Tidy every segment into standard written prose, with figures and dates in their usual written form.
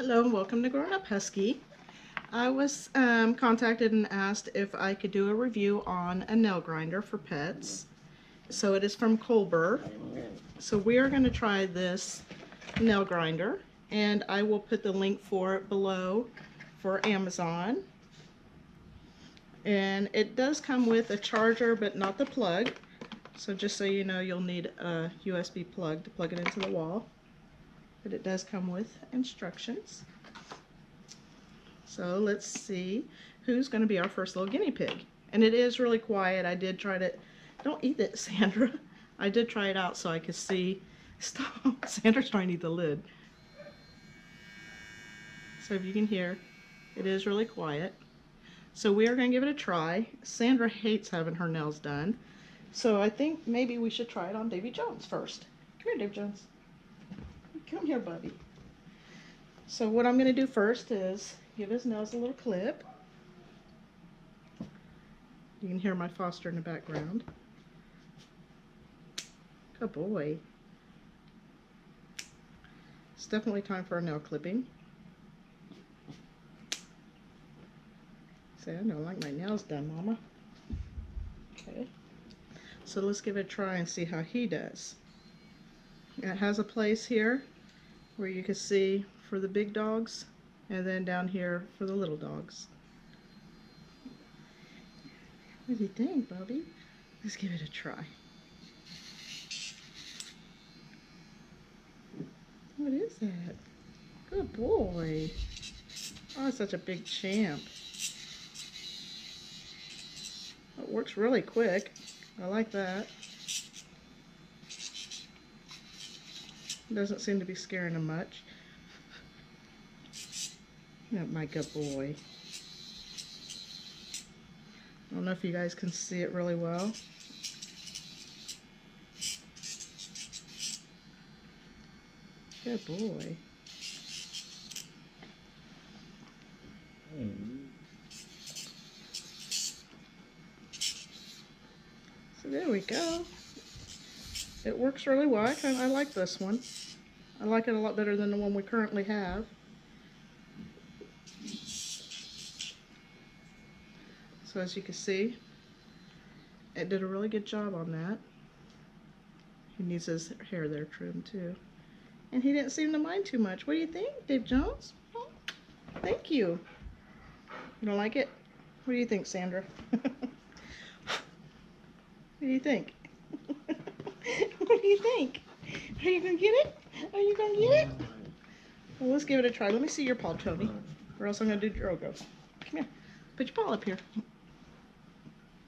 Hello and welcome to Growing Up Husky. I was contacted and asked if I could do a review on a nail grinder for pets. So it is from Coolber. So we are going to try this nail grinder, and I will put the link for it below for Amazon. And it does come with a charger, but not the plug. So just so you know, you'll need a USB plug to plug it into the wall. But it does come with instructions. So let's see who's going to be our first little guinea pig. And it is really quiet. I did try to, don't eat it, Sandra. I did try it out so I could see. Stop. Sandra's trying to eat the lid. So if you can hear, it is really quiet. So we are going to give it a try. Sandra hates having her nails done. So I think maybe we should try it on Davy Jones first. Come here, Davy Jones. Come here, buddy. So what I'm going to do first is give his nails a little clip. You can hear my Foster in the background. Good boy. It's definitely time for a nail clipping. Say, I don't like my nails done, Mama. Okay. So let's give it a try and see how he does. It has a place here where you can see for the big dogs, and then down here for the little dogs. What do you think, Bubby? Let's give it a try. What is that? Good boy. Oh, such a big champ. It works really quick. I like that. Doesn't seem to be scaring him much. Oh, my good boy. I don't know if you guys can see it really well. Good boy. So there we go. It works really well. I like this one. I like it a lot better than the one we currently have. So as you can see, it did a really good job on that. He needs his hair there trimmed too. And he didn't seem to mind too much. What do you think, Dave Jones? Oh, thank you. You don't like it? What do you think, Sandra? What do you think? What do you think? Are you gonna get it? Are you gonna get it? Well, let's give it a try. Let me see your paw, Tony, or else I'm gonna do Drogo. Come here. Put your paw up here.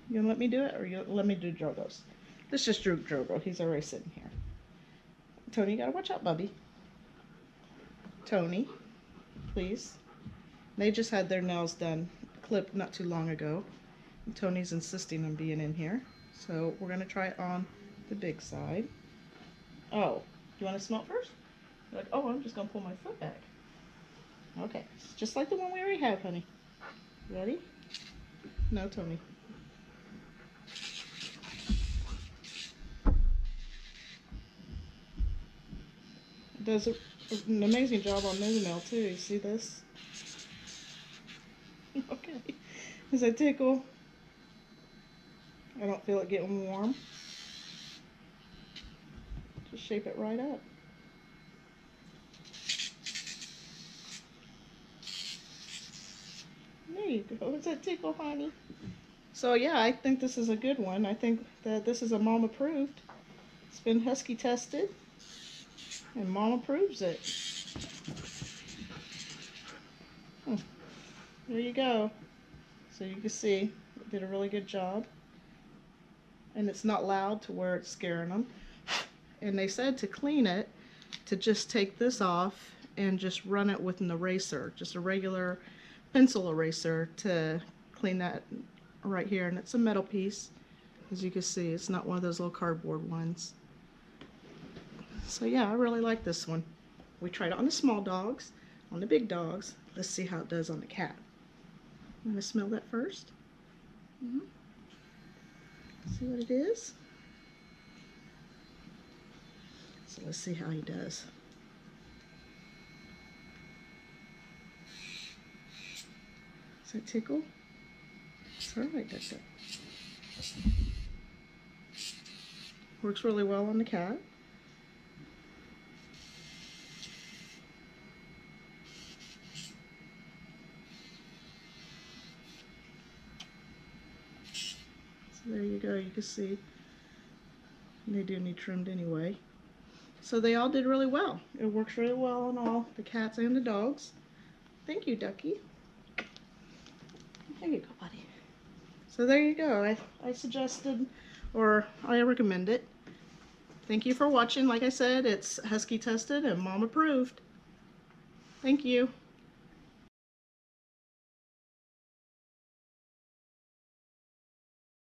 You gonna let me do it, or you let me do Drogo's? Let's just do Drogo. He's already sitting here. Tony, you gotta watch out, Bubby. Tony, please. They just had their nails done, clipped not too long ago. And Tony's insisting on being in here. So we're gonna try it on the big side. Oh, you wanna smell it first? You're like, oh, I'm just gonna pull my foot back. Okay, just like the one we already have, honey. Ready? No, Tony. It does an amazing job on nose nail too. You see this? Okay. Does that tickle? I don't feel it getting warm. Just shape it right up. There you go. Does that tickle, honey? So yeah, I think this is a good one. I think that this is a mom approved. It's been Husky tested, and mom approves it. There you go. So you can see it did a really good job. And it's not loud to where it's scaring them. And they said to clean it, to just take this off and just run it with an eraser, just a regular pencil eraser to clean that right here. And it's a metal piece, as you can see. It's not one of those little cardboard ones. So yeah, I really like this one. We tried it on the small dogs, on the big dogs. Let's see how it does on the cat. I'm gonna smell that first. See what it is? So let's see how he does. Does that tickle? It's alright, Duck Duck. Works really well on the cat. So there you go, you can see they do need trimmed anyway. So they all did really well. It works really well on all the cats and the dogs. Thank you, Ducky. There you go, buddy. So there you go. I suggested, or I recommend it. Thank you for watching. Like I said, it's Husky tested and mom approved. Thank you.